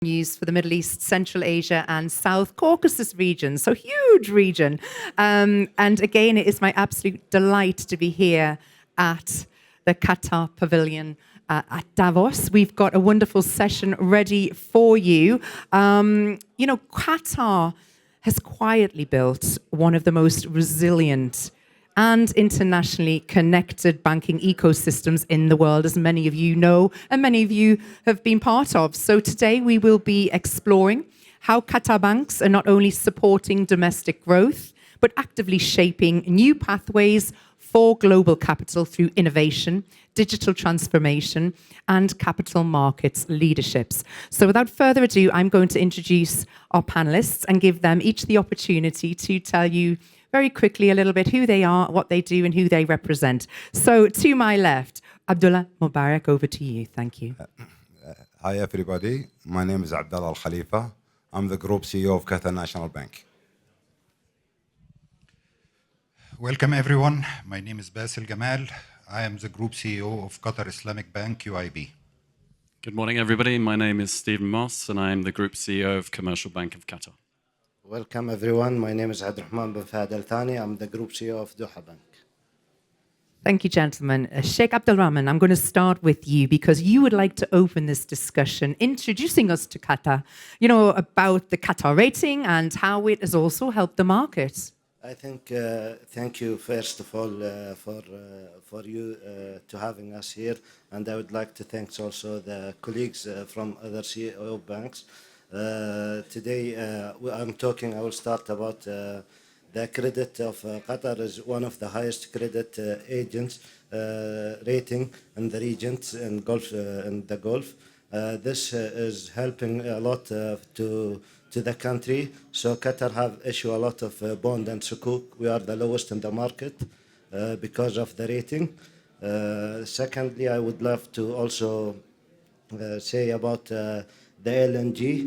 News for the Middle East, Central Asia, and South Caucasus region. So huge region. And again, it is my absolute delight to be here at the Qatar Pavilion at Davos. We've got a wonderful session ready for you. Qatar has quietly built one of the most resilient and internationally connected banking ecosystems in the world, as many of you know and many of you have been part of. So today we will be exploring how Qatar banks are not only supporting domestic growth, but actively shaping new pathways for global capital through innovation, digital transformation, and capital markets leaderships. So without further ado, I'm going to introduce our panelists and give them each the opportunity to tell you very quickly a little bit who they are, what they do, and who they represent. So to my left, Abdullah, Mubarak, over to you. Thank you. Hi, everybody. My name is Abdullah Khalifa. I'm the Group CEO of Qatar National Bank. Welcome, everyone. My name is Bassel Gamal. I am the Group CEO of Qatar Islamic Bank, QIB. Good morning, everybody. My name is Stephen Moss, and I am the Group CEO of Commercial Bank of Qatar. Welcome, everyone. My name is Abdulrahman bin Fahad Thani. I'm the Group CEO of Doha Bank. Thank you, gentlemen. Sheikh Abdulrahman, I'm going to start with you because you would like to open this discussion, introducing us to Qatar, about the Qatar rating and how it has also helped the market. I think, thank you, first of all, for you to having us here. And I would like to thank also the colleagues from other CEO banks. Today, I will start about the credit of Qatar is one of the highest credit agents rating in the regions in the Gulf. This is helping a lot to the country. So Qatar have issued a lot of bond and sukuk. We are the lowest in the market because of the rating. Secondly, I would love to also say about the LNG.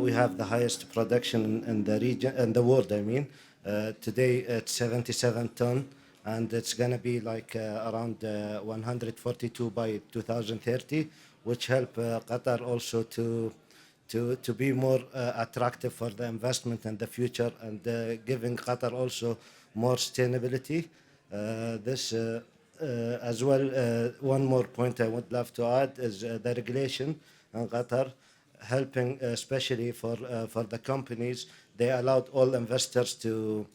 We have the highest production in the region, in the world, I mean. Today it's 77 ton, and it's going to be like around 142 by 2030, which help Qatar also to be more attractive for the investment in the future, and giving Qatar also more sustainability. As well, one more point I would love to add is the regulation in Qatar, helping especially for the companies. They allowed all investors to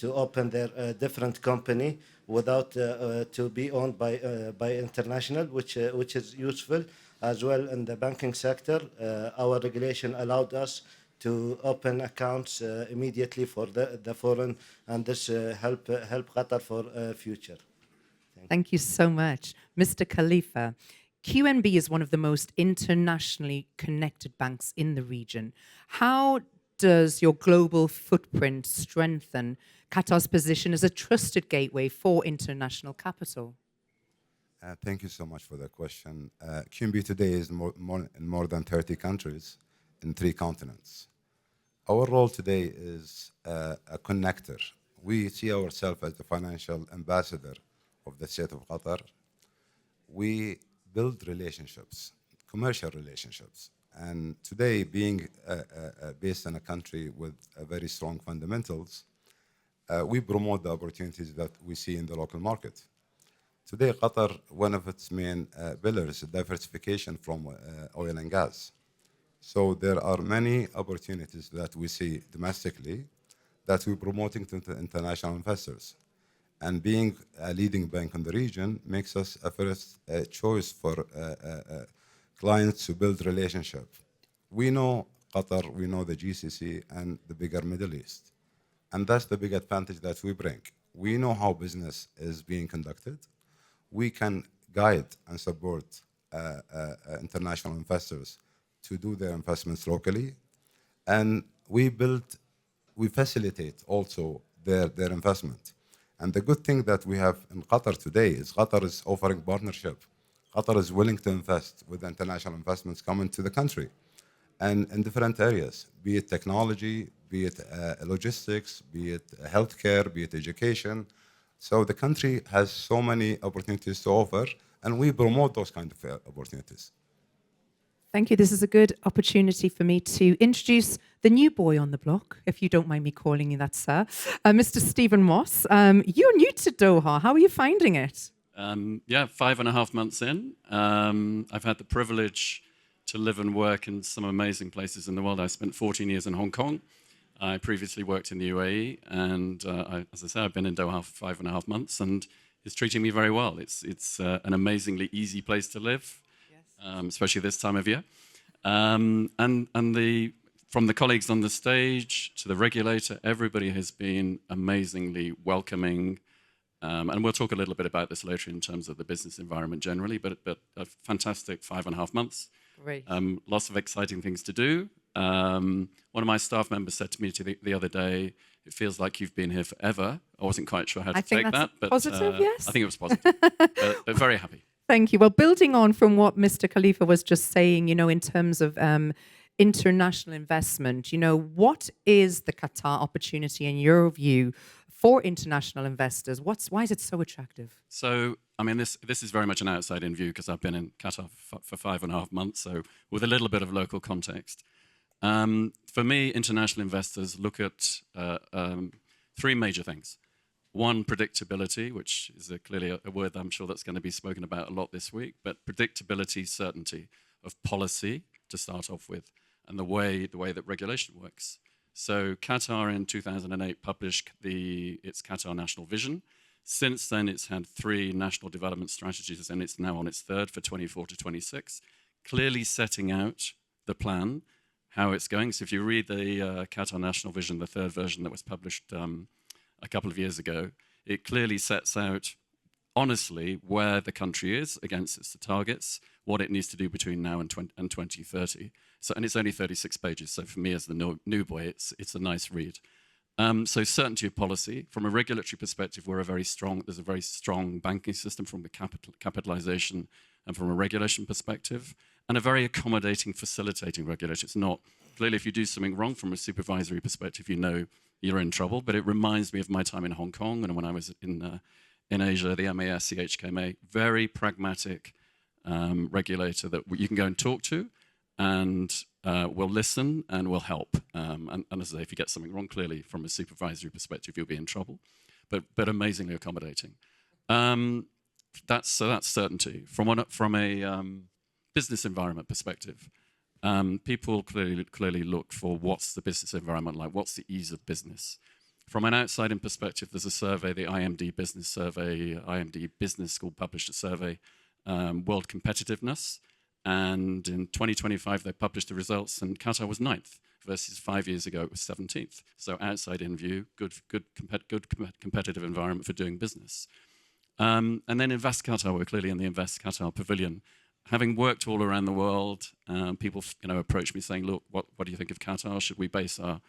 open their different company without to be owned by international, which is useful as well in the banking sector. Our regulation allowed us to open accounts immediately for the foreign, and this help Qatar for future. Thank you so much, Mr. Khalifa. QNB is one of the most internationally connected banks in the region. How does your global footprint strengthen Qatar's position as a trusted gateway for international capital? Thank you so much for the question. QNB today is in more than 30 countries in 3 continents. Our role today is a connector. We see ourselves as the financial ambassador of the state of Qatar. We build relationships, commercial relationships. And today, being based in a country with very strong fundamentals, we promote the opportunities that we see in the local market. Today, Qatar, one of its main pillars is diversification from oil and gas. So there are many opportunities that we see domestically that we're promoting to international investors. And being a leading bank in the region makes us a first choice for clients to build relationship. We know Qatar, we know the GCC and the bigger Middle East. And that's the big advantage that we bring. We know how business is being conducted. We can guide and support international investors to do their investments locally. And we facilitate also their investment. And the good thing that we have in Qatar today is Qatar is offering partnership. Qatar is willing to invest with international investments coming to the country and in different areas, be it technology, be it logistics, be it healthcare, be it education. So the country has so many opportunities to offer, and we promote those kind of opportunities. Thank you. This is a good opportunity for me to introduce the new boy on the block, if you don't mind me calling you that, sir. Mr. Stephen Moss. You're new to Doha. How are you finding it? Yeah, 5.5 months in. I've had the privilege to live and work in some amazing places in the world. I spent 14 years in Hong Kong. I previously worked in the UAE, and as I say, I've been in Doha for 5.5 months, and it's treating me very well. It's an amazingly easy place to live, especially this time of year. And from the colleagues on the stage to the regulator, everybody has been amazingly welcoming. And we'll talk a little bit about this later in terms of the business environment generally, but a fantastic 5.5 months. Great. Lots of exciting things to do. One of my staff members said to me the other day, it feels like you've been here forever. I wasn't quite sure how to take that. But positive, yes? I think it was positive, but very happy. Thank you. Well, building on from what Mr. Khalifa was just saying, in terms of international investment, what is the Qatar opportunity in your view for international investors? Why is it so attractive? So, I mean, this is very much an outside-in view because I've been in Qatar for 5.5 months, so with a little bit of local context. For me, international investors look at three major things. One, predictability, which is clearly a word I'm sure that's going to be spoken about a lot this week, but predictability, certainty of policy to start off with, and the way that regulation works. So Qatar in 2008 published its Qatar National Vision. Since then, it's had 3 national development strategies, and it's now on its 3rd for 24 to 26, clearly setting out the plan, how it's going. So if you read the Qatar National Vision, the 3rd version that was published a couple of years ago, it clearly sets out, honestly, where the country is against its targets, what it needs to do between now and 2030. So, and it's only 36 pages, so for me as the new boy, it's a nice read. So certainty of policy. From a regulatory perspective, there's a very strong banking system from the capitalization and from a regulation perspective, and a very accommodating, facilitating regulator. It's not, clearly if you do something wrong from a supervisory perspective, you're in trouble, but it reminds me of my time in Hong Kong and when I was in Asia, the MAS, CHKMA, very pragmatic regulator that you can go and talk to and will listen and will help. And as I say, if you get something wrong, clearly from a supervisory perspective, you'll be in trouble, but amazingly accommodating. That's certainty. From a business environment perspective, people clearly look for what's the business environment like, what's the ease of business. From an outside-in perspective, there's a survey, the IMD Business Survey, IMD Business School published a survey, World Competitiveness, and in 2025 they published the results, and Qatar was 9th versus 5 years ago it was 17th. So outside-in view, good competitive environment for doing business. And then Invest Qatar, we're clearly in the Invest Qatar pavilion. Having worked all around the world, people approach me saying, look, what do you think of Qatar? Should we base our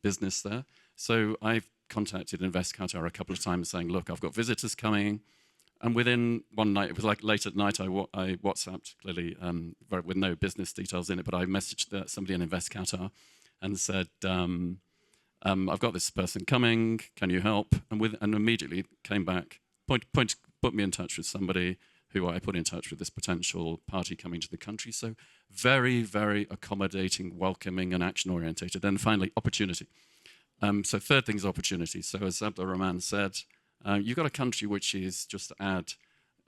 business there? So I've contacted Invest Qatar a couple of times saying, look, I've got visitors coming. And within one night, it was like late at night, I WhatsApped, clearly with no business details in it, but I messaged somebody in Invest Qatar and said, I've got this person coming, can you help? And immediately came back, put me in touch with somebody who I put in touch with this potential party coming to the country. So very, very accommodating, welcoming, and action-orientated. And finally, opportunity. So third thing is opportunity. So as Abdulrahman said, you've got a country which is, just to add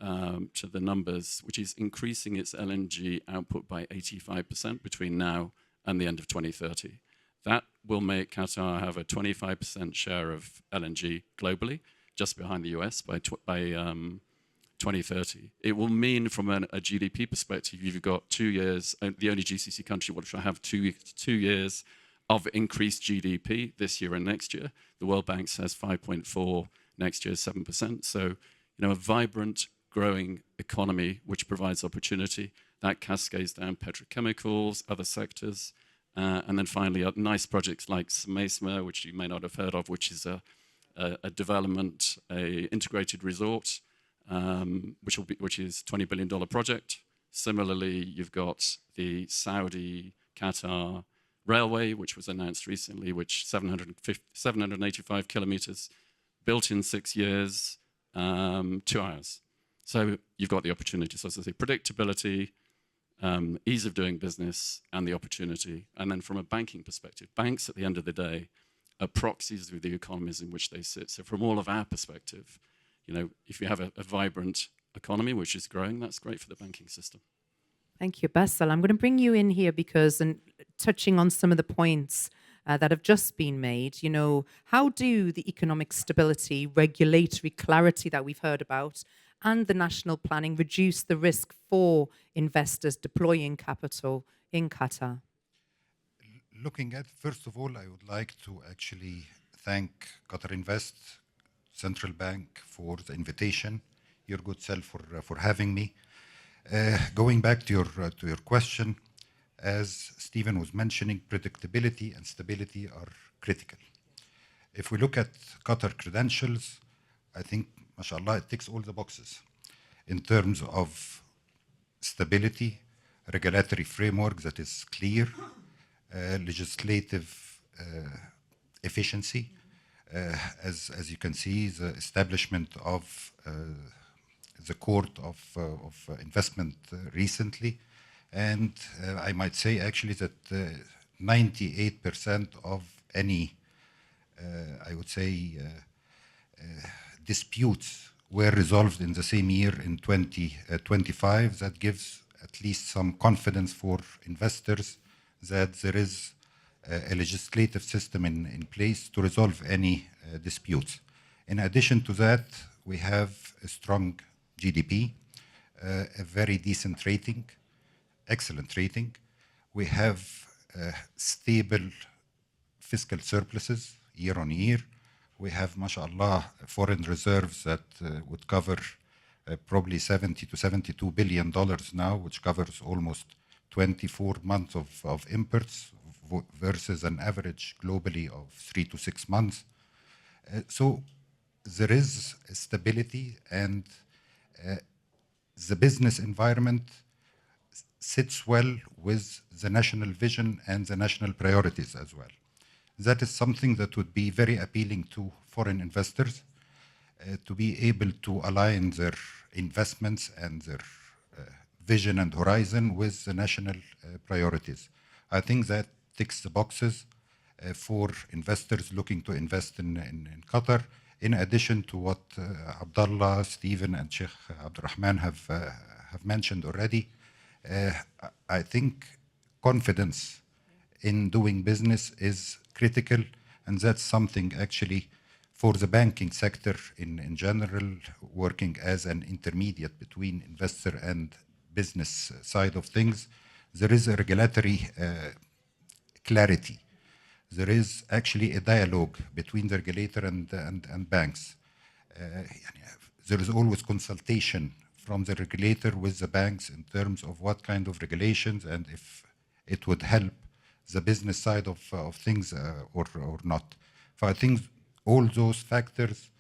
to the numbers, which is increasing its LNG output by 85% between now and the end of 2030. That will make Qatar have a 25% share of LNG globally, just behind the US by 2030. It will mean from a GDP perspective, you've got 2 years, the only GCC country which will have 2 years of increased GDP this year and next year. The World Bank says 5.4, next year 7%. So, a vibrant, growing economy which provides opportunity. That cascades down petrochemicals, other sectors, and then finally nice projects like Smaisma, which you may not have heard of, which is a development, a integrated resort, which is $20 billion project. Similarly, you've got the Saudi-Qatar railway, which was announced recently, which 785 kilometers, built in 6 years, 2 hours. So you've got the opportunity. So as I say, predictability, ease of doing business and the opportunity. And then from a banking perspective, banks at the end of the day are proxies of the economies in which they sit. So from all of our perspective, if you have a vibrant economy which is growing, that's great for the banking system. Thank you, Bassel. I'm going to bring you in here because, and touching on some of the points that have just been made, how do the economic stability, regulatory clarity that we've heard about, and the national planning reduce the risk for investors deploying capital in Qatar? Looking at, first of all, I would like to actually thank Qatar Invest Central Bank for the invitation, your good self for having me. Going back to your question, as Stephen was mentioning, predictability and stability are critical. If we look at Qatar credentials, I think, mashallah, it ticks all the boxes in terms of stability, regulatory framework that is clear, legislative efficiency, as you can see, the establishment of the Court of Investment recently, and I might say actually that 98% of any, I would say, disputes were resolved in the same year in 2025. That gives at least some confidence for investors that there is a legislative system in place to resolve any disputes. In addition to that, we have a strong GDP, a very decent rating, excellent rating. We have stable fiscal surpluses year on year. We have, mashallah, foreign reserves that would cover probably $70 to $72 billion now, which covers almost 24 months of imports versus an average globally of 3 to 6 months. So there is stability, and the business environment sits well with the national vision and the national priorities as well. That is something that would be very appealing to foreign investors, to be able to align their investments and their vision and horizon with the national priorities. I think that ticks the boxes for investors looking to invest in Qatar, in addition to what Abdullah, Stephen, and Sheikh Abdulrahman have mentioned already. I think confidence in doing business is critical, and that's something actually for the banking sector in general, working as an intermediate between investor and business side of things. There is a regulatory clarity. There is actually a dialogue between the regulator and banks. There is always consultation from the regulator with the banks in terms of what kind of regulations and if it would help the business side of things or not. So I think all those factors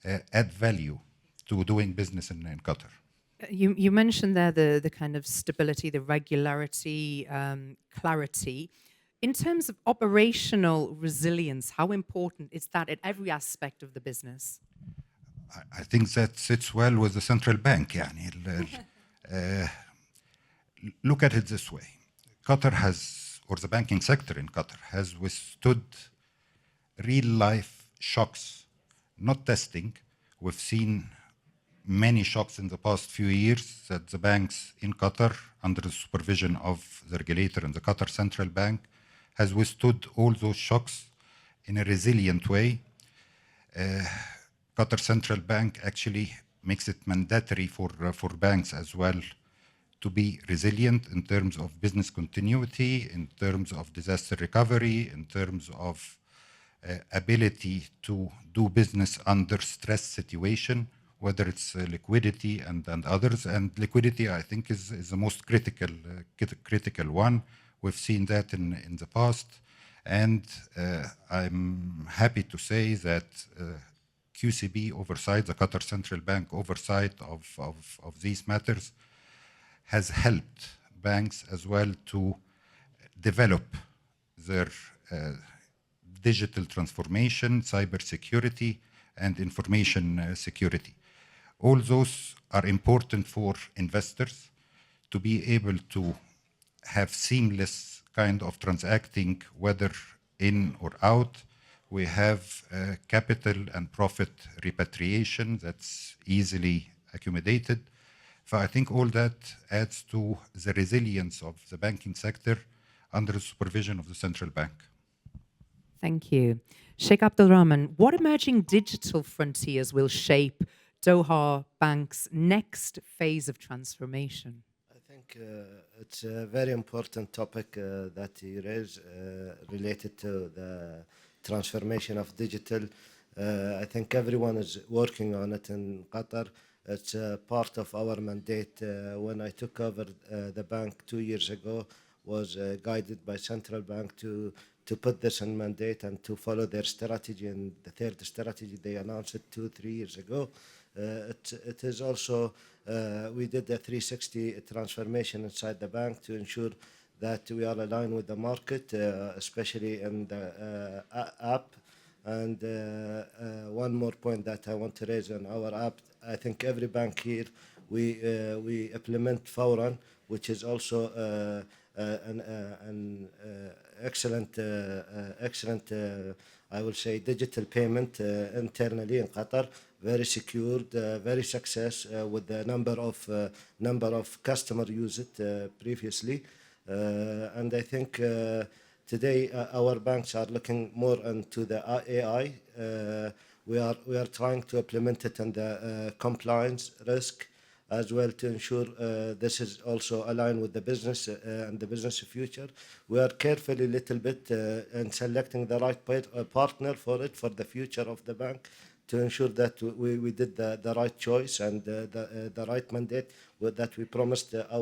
add value to doing business in Qatar. You mentioned there the kind of stability, the regularity, clarity. In terms of operational resilience, how important is that at every aspect of the business? I think that sits well with the central bank. Look at it this way. Qatar has, or the banking sector in Qatar, has withstood real-life shocks, not testing. We've seen many shocks in the past few years that the banks in Qatar, under the supervision of the regulator and the Qatar Central Bank, has withstood all those shocks in a resilient way. Qatar Central Bank actually makes it mandatory for banks as well to be resilient in terms of business continuity, in terms of disaster recovery, in terms of ability to do business under stress situation, whether it's liquidity and others. And liquidity, I think, is the most critical one. We've seen that in the past. And I'm happy to say that QCB oversight, the Qatar Central Bank oversight of these matters, has helped banks as well to develop their digital transformation, cybersecurity, and information security. All those are important for investors to be able to have seamless kind of transacting, whether in or out. We have capital and profit repatriation that's easily accommodated. So I think all that adds to the resilience of the banking sector under the supervision of the central bank. Thank you. Sheikh Abdulrahman, what emerging digital frontiers will shape Doha Bank's next phase of transformation? I think it's a very important topic that you raise related to the transformation of digital. I think everyone is working on it in Qatar. It's part of our mandate. When I took over the bank 2 years ago, was guided by central bank to put this in mandate and to follow their strategy. And the third strategy, they announced it 2-3 years ago. It is also, we did a 360 transformation inside the bank to ensure that we are aligned with the market, especially in the app. And one more point that I want to raise on our app, I think every bank here, we implement Fawran, which is also an excellent, I will say, digital payment internally in Qatar, very secured, very success with the number of customer use it previously. And I think today our banks are looking more into the AI. We are trying to implement it in the compliance risk as well to ensure this is also aligned with the business and the business future. We are carefully a little bit in selecting the right partner for it, for the future of the bank, to ensure that we did the right choice and the right mandate that we promised I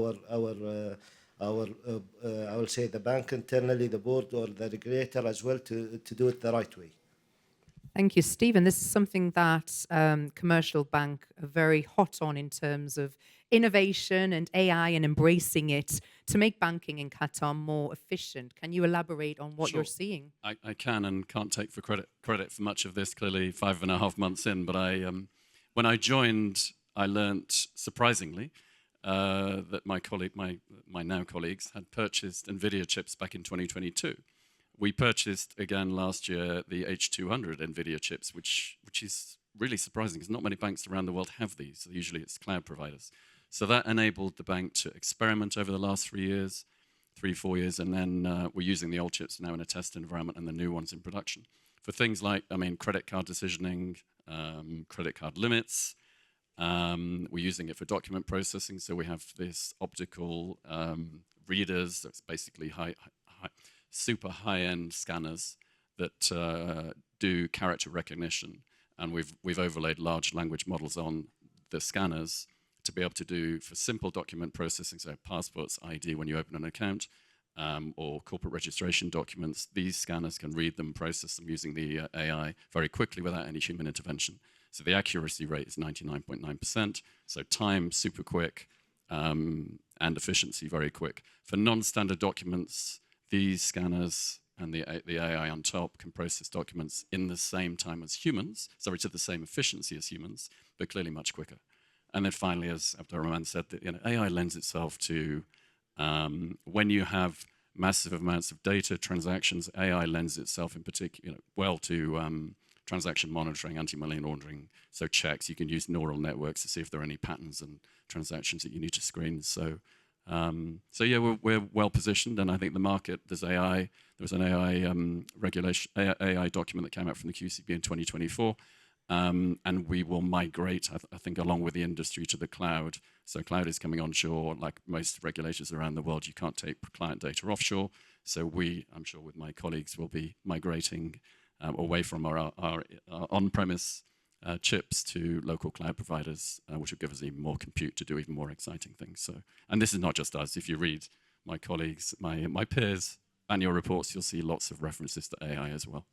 will say the bank internally, the board or the regulator as well to do it the right way. Thank you, Stephen. This is something that commercial bank are very hot on in terms of innovation and AI and embracing it to make banking in Qatar more efficient. Can you elaborate on what you're seeing? I can and can't take for credit for much of this, clearly 5.5 months in, but when I joined, I learnt surprisingly that my now colleagues had purchased NVIDIA chips back in 2022. We purchased again last year the H200 NVIDIA chips, which is really surprising because not many banks around the world have these. Usually it's cloud providers. So that enabled the bank to experiment over the last 3 years, 4 years, and then we're using the old chips now in a test environment and the new ones in production. For things like, credit card decisioning, credit card limits, we're using it for document processing. So we have this optical readers, that's basically super high-end scanners that do character recognition, and we've overlaid large language models on the scanners to be able to do for simple document processing, so passports, ID when you open an account, or corporate registration documents. These scanners can read them, process them using the AI very quickly without any human intervention. So the accuracy rate is 99.9%. So time super quick, and efficiency very quick. For non-standard documents, these scanners and the AI on top can process documents in the same time as humans, sorry, to the same efficiency as humans, but clearly much quicker. And then finally, as Abdulrahman said, AI lends itself to, when you have massive amounts of data, transactions, AI lends itself in particular, well to transaction monitoring, anti-money laundering, so checks. You can use neural networks to see if there are any patterns and transactions that you need to screen. So yeah, we're well positioned, and I think the market, there was an AI regulation, AI document that came out from the QCB in 2024, and we will migrate, I think, along with the industry to the cloud. So cloud is coming onshore, like most regulators around the world. You can't take client data offshore. So I'm sure with my colleagues, will be migrating away from our on-premise chips to local cloud providers, which will give us even more compute to do even more exciting things. So, and this is not just us. If you read my colleagues, my peers' annual reports, you'll see lots of references to AI as well.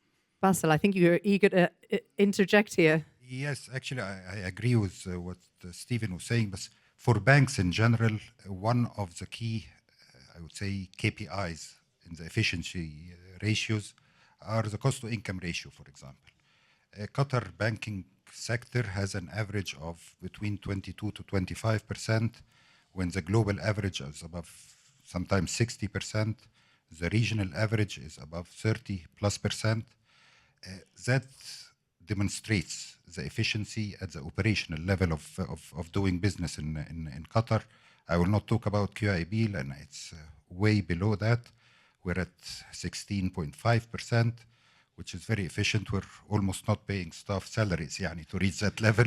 Bassel, I think you're eager to interject here. Yes, actually, I agree with what Stephen was saying. But for banks in general, one of the key, I would say, KPIs in the efficiency ratios are the cost-to-income ratio, for example. Qatar banking sector has an average of between 22 to 25% when the global average is above sometimes 60%, the regional average is above 30+%. That demonstrates the efficiency at the operational level of doing business in Qatar. I will not talk about QIB, and it's way below that. We're at 16.5%, which is very efficient. We're almost not paying staff salaries to reach that level.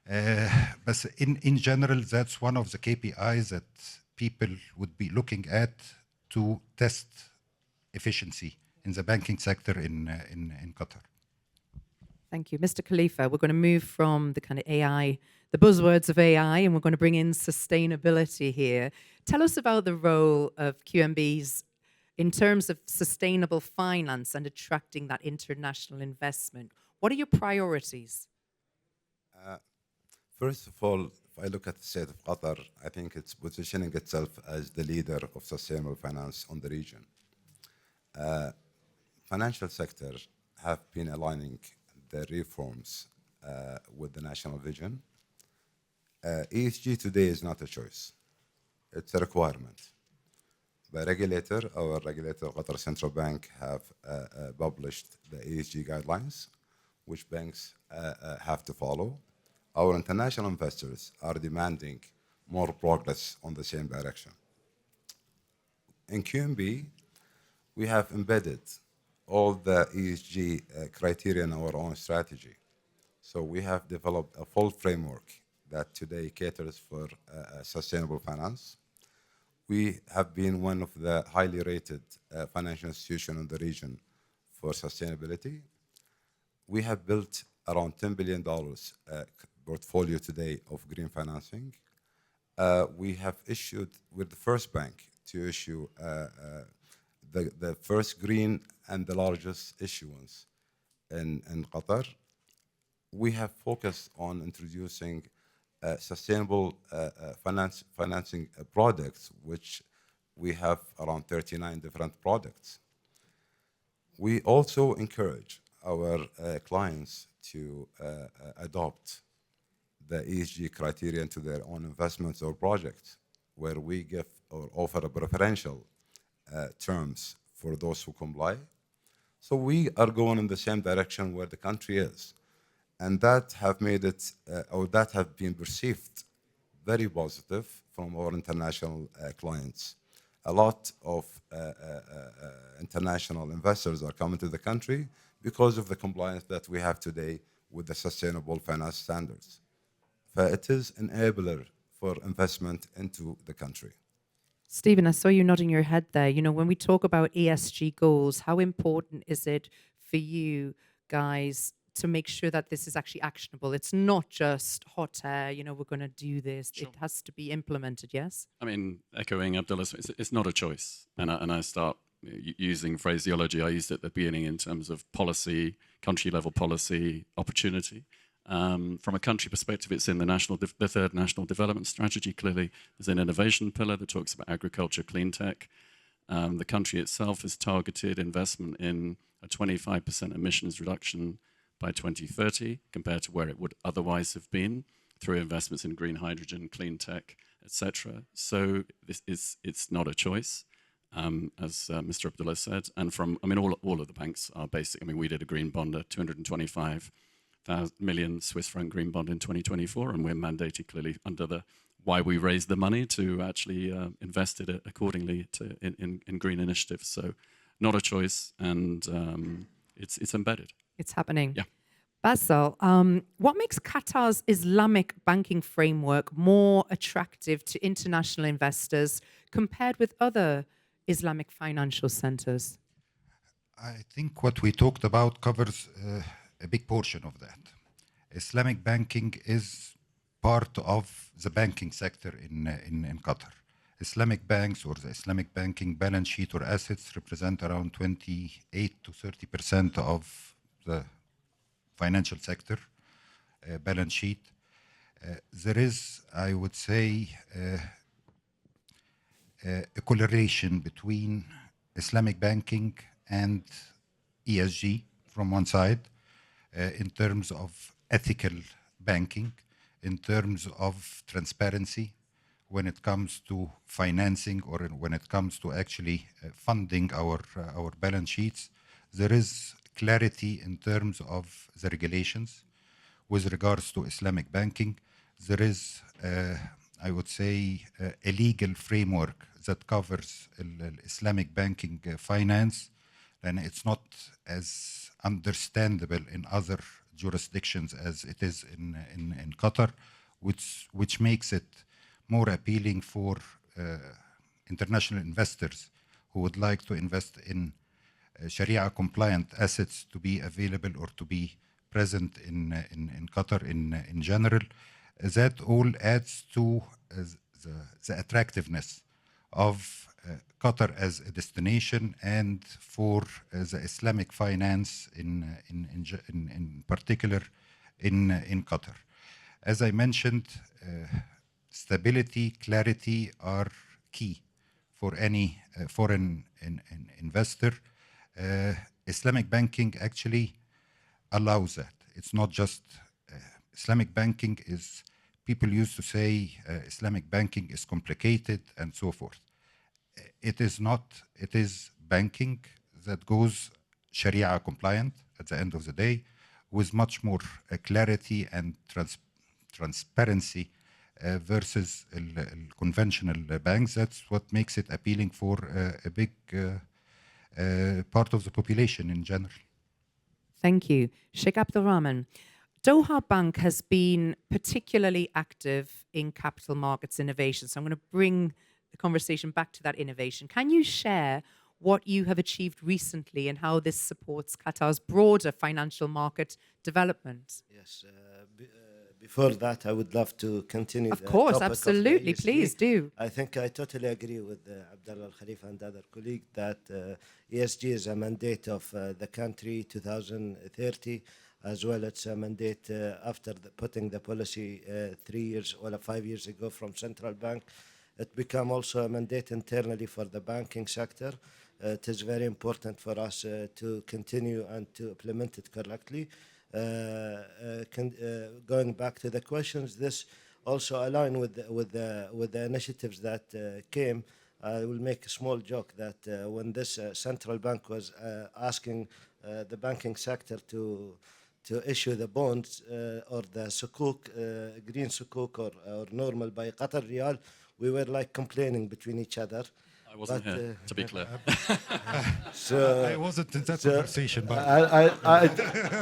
But in general, that's one of the KPIs that people would be looking at to test efficiency in the banking sector in Qatar. Thank you. Mr. Khalifa, we're going to move from the kind of AI, the buzzwords of AI, and we're going to bring in sustainability here. Tell us about the role of QNB's in terms of sustainable finance and attracting that international investment. What are your priorities? First of all, if I look at the state of Qatar, I think it's positioning itself as the leader of sustainable finance on the region. Financial sector have been aligning the reforms with the national vision. ESG today is not a choice. It's a requirement. By regulator, our regulator, Qatar Central Bank, have published the ESG guidelines, which banks have to follow. Our international investors are demanding more progress on the same direction. In QNB, we have embedded all the ESG criteria in our own strategy. So we have developed a full framework that today caters for sustainable finance. We have been one of the highly rated financial institutions in the region for sustainability. We have built around $10 billion portfolio today of green financing. We have issued, we're the first bank to issue the first green and the largest issuance in Qatar. We have focused on introducing sustainable financing products, which we have around 39 different products. We also encourage our clients to adopt the ESG criteria into their own investments or projects, where we give or offer a preferential terms for those who comply. So we are going in the same direction where the country is. And that have made it, or that have been perceived very positive from our international clients. A lot of international investors are coming to the country because of the compliance that we have today with the sustainable finance standards. It is an enabler for investment into the country. Stephen, I saw you nodding your head there. You know, when we talk about ESG goals, how important is it for you guys to make sure that this is actually actionable? It's not just hot air, you know, we're going to do this. Sure. It has to be implemented, yes? I mean, echoing Abdullah, it's not a choice. And I start using phraseology I used at the beginning in terms of policy, country-level policy, opportunity. From a country perspective, it's in the third national development strategy. Clearly, there's an innovation pillar that talks about agriculture, clean tech. The country itself has targeted investment in a 25% emissions reduction by 2030, compared to where it would otherwise have been through investments in green hydrogen, clean tech, etc. So it's not a choice, as Mr. Abdullah said. And all of the banks are basic. I mean, we did a green bond, a 225 million Swiss franc green bond in 2024, and we're mandated clearly under the why we raised the money to actually invest it accordingly in green initiatives. So not a choice, and it's embedded. It's happening. Yeah. Bassel, what makes Qatar's Islamic banking framework more attractive to international investors compared with other Islamic financial centers? I think what we talked about covers a big portion of that. Islamic banking is part of the banking sector in Qatar. Islamic banks or the Islamic banking balance sheet or assets represent around 28 to 30% of the financial sector balance sheet. There is, I would say, a correlation between Islamic banking and ESG from one side, in terms of ethical banking, in terms of transparency. when it comes to financing or when it comes to actually funding our balance sheets. There is clarity in terms of the regulations with regards to Islamic banking. There is, I would say, a legal framework that covers Islamic banking finance, and it's not as understandable in other jurisdictions as it is in Qatar, which makes it more appealing for international investors who would like to invest in Sharia-compliant assets to be available or to be present in Qatar in general. That all adds to the attractiveness of Qatar as a destination and for the Islamic finance in particular in Qatar. As I mentioned, stability, clarity are key for any foreign investor. Islamic banking actually allows that. It's not just Islamic banking is, people used to say Islamic banking is complicated and so forth. It is not. It is banking that goes Sharia compliant at the end of the day, with much more clarity and transparency versus conventional banks. That's what makes it appealing for a big part of the population in general. Thank you. Sheikh Abdulrahman, Doha Bank has been particularly active in capital markets innovation. So I'm going to bring the conversation back to that innovation. Can you share what you have achieved recently and how this supports Qatar's broader financial market development? Yes. Before that, I would love to continue. Of course, absolutely. Please do. I think I totally agree with Abdullah, Khalifa, and other colleagues that ESG is a mandate of the country 2030, as well as a mandate after putting the policy 3 years or 5 years ago from central bank. It became also a mandate internally for the banking sector. It is very important for us to continue and to implement it correctly. Going back to the questions, this also align with the initiatives that came. I will make a small joke that when this central bank was asking the banking sector to issue the bonds or the sukuk, green sukuk or normal by Qatar Riyal, we were like complaining between each other. I wasn't here, to be clear. I wasn't in that conversation, but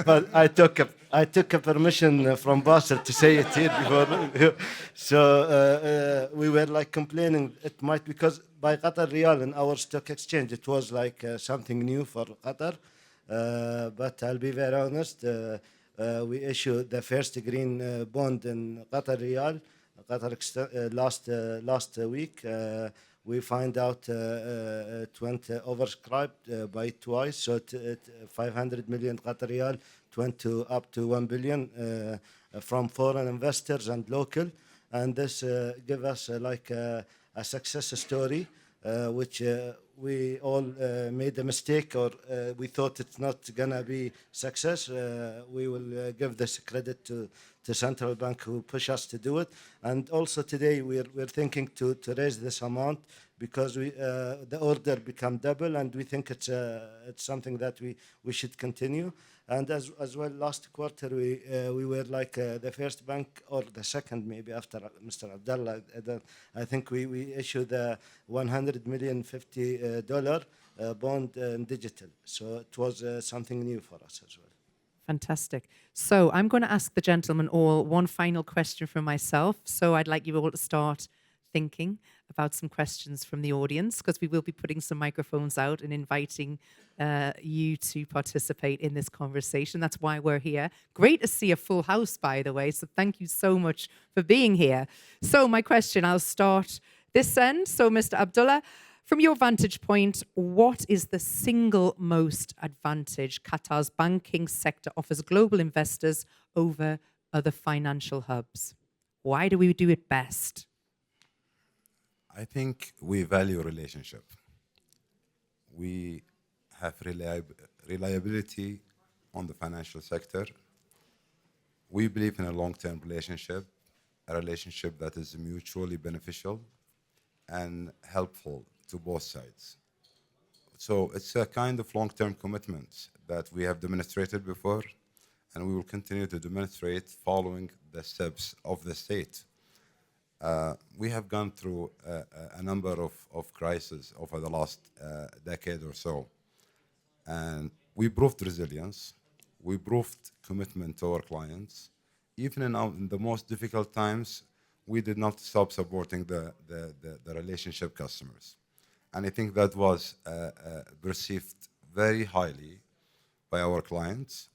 but I took a permission from Bassel to say it here before. So we were like complaining. It might because by Qatar Riyal in our stock exchange, it was like something new for Qatar. But I'll be very honest. We issued the first green bond in Qatar Riyal, last week. We find out it went oversubscribed by twice, so 500 million Qatar Riyal went to up to 1 billion from foreign investors and local, and this give us like a success story, which we all made a mistake or we thought it's not gonna be success. We will give this credit to central bank who push us to do it, and also today we're thinking to raise this amount because the order become double, and we think it's something that we should continue. And as well, last quarter we were like the first bank or the second maybe after Mr. Abdullah. I think we issued the $100 million $50 bond in digital. So it was something new for us as well. Fantastic. So I'm going to ask the gentlemen all one final question from myself. So I'd like you all to start thinking about some questions from the audience, because we will be putting some microphones out and inviting you to participate in this conversation. That's why we're here. Great to see a full house, by the way. So thank you so much for being here. So my question, I'll start this end. So Mr. Abdullah, from your vantage point, what is the single most advantage Qatar's banking sector offers global investors over other financial hubs? Why do we do it best? I think we value relationship. We have reliability on the financial sector. We believe in a long-term relationship. a relationship that is mutually beneficial and helpful to both sides. So it's a kind of long-term commitment that we have demonstrated before, and we will continue to demonstrate following the steps of the state. We have gone through a number of crises over the last decade or so, and we proved resilience, we proved commitment to our clients. Even in the most difficult times, we did not stop supporting the relationship customers. And I think that was perceived very highly by our clients,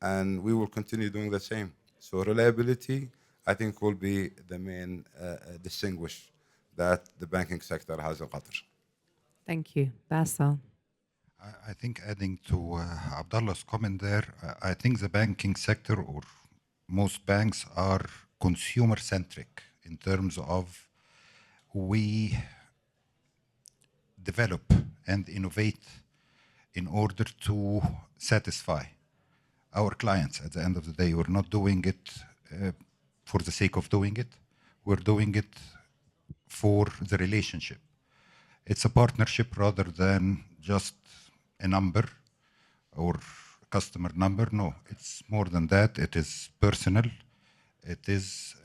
and we will continue doing the same. So reliability, I think, will be the main distinguish that the banking sector has in Qatar. Thank you. Bassel. I think adding to Abdullah's comment there, I think the banking sector or most banks are consumer-centric in terms of we develop and innovate in order to satisfy our clients. At the end of the day, we're not doing it for the sake of doing it. We're doing it for the relationship. It's a partnership rather than just a number or customer number. No, it's more than that. It is personal. It is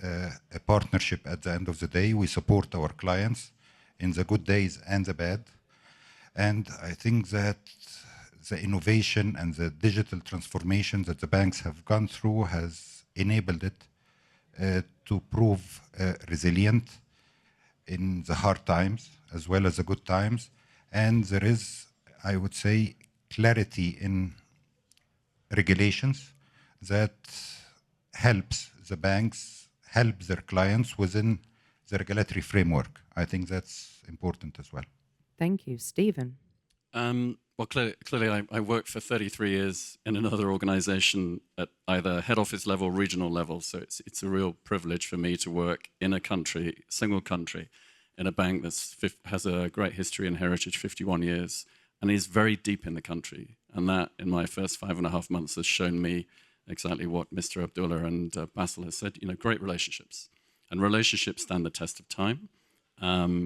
a partnership at the end of the day. We support our clients in the good days and the bad. And I think that the innovation and the digital transformation that the banks have gone through has enabled it to prove resilient in the hard times as well as the good times. And there is, I would say, clarity in regulations that helps the banks help their clients within the regulatory framework. I think that's important as well. Thank you. Stephen. Well, clearly I worked for 33 years in another organization at either head office level, regional level. So it's a real privilege for me to work in a country, single country, in a bank that has a great history and heritage, 51 years, and is very deep in the country. And that, in my first 5.5 months, has shown me exactly what Mr. Abdullah and Bassel has said, great relationships. And relationships stand the test of time.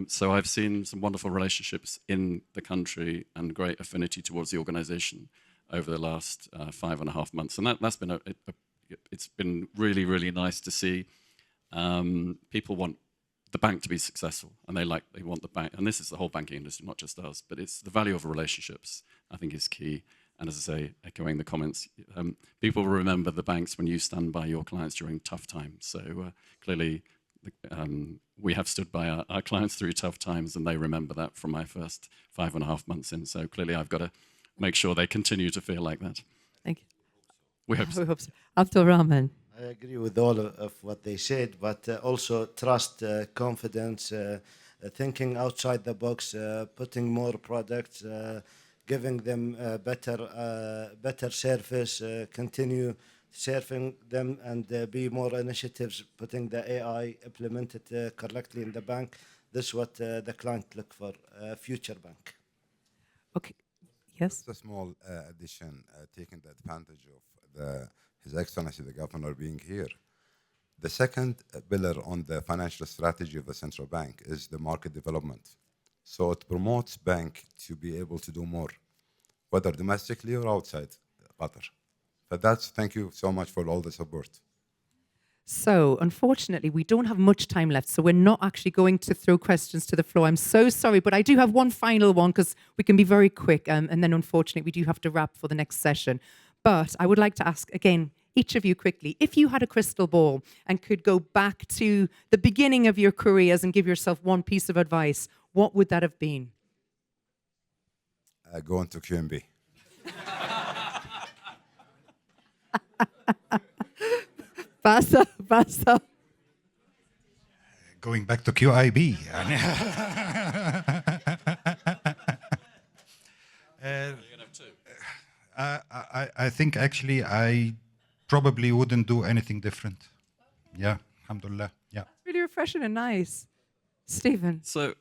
So I've seen some wonderful relationships in the country and great affinity towards the organization over the last 5.5 months. And that's been it's been really, really nice to see. People want the bank to be successful, and they want the bank, and this is the whole banking industry, not just us, but it's the value of relationships, I think, is key. And as I say, echoing the comments, people remember the banks when you stand by your clients during tough times. So clearly, we have stood by our clients through tough times, and they remember that from my first 5.5 months in. So clearly, I've got to make sure they continue to feel like that. Thank you. We hope so. We hope so. Abdulrahman. I agree with all of what they said, but also trust, confidence, thinking outside the box, putting more products, giving them better service, continue serving them, and be more initiatives, putting the AI implemented correctly in the bank. This is what the client look for, future bank. Okay. Yes. Just a small addition, taking the advantage of His Excellency the Governor being here. The second pillar on the financial strategy of the central bank is the market development. So it promotes bank to be able to do more, whether domestically or outside Qatar. But thank you so much for all the support. So, unfortunately, we don't have much time left, so we're not actually going to throw questions to the floor. I'm so sorry, but I do have one final one because we can be very quick, and then unfortunately we do have to wrap for the next session. But I would like to ask, again, each of you quickly, if you had a crystal ball and could go back to the beginning of your careers and give yourself one piece of advice, what would that have been? Go into QIB. Bassel. Going back to QIB. I think actually I probably wouldn't do anything different. Yeah, alhamdulillah. Yeah. Really refreshing and nice. Stephen. So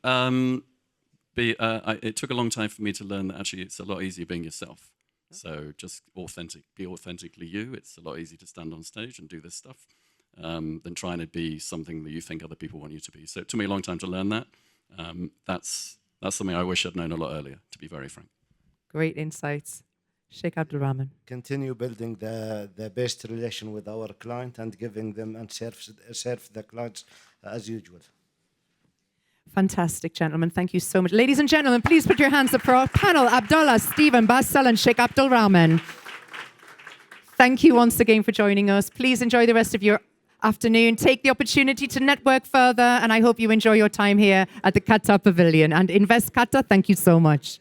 it took a long time for me to learn that actually it's a lot easier being yourself. So just be authentically you. It's a lot easier to stand on stage and do this stuff. than trying to be something that you think other people want you to be. So it took me a long time to learn that. That's something I wish I'd known a lot earlier, to be very frank. Great insights. Sheikh Abdulrahman. Continue building the best relation with our client and giving them and serve the clients as usual. Fantastic, gentlemen. Thank you so much. Ladies and gentlemen, please put your hands up for our panel, Abdullah, Stephen, Bassel, and Sheikh Abdulrahman. Thank you once again for joining us. Please enjoy the rest of your afternoon. Take the opportunity to network further, and I hope you enjoy your time here at the Qatar Pavilion. And Invest Qatar, thank you so much.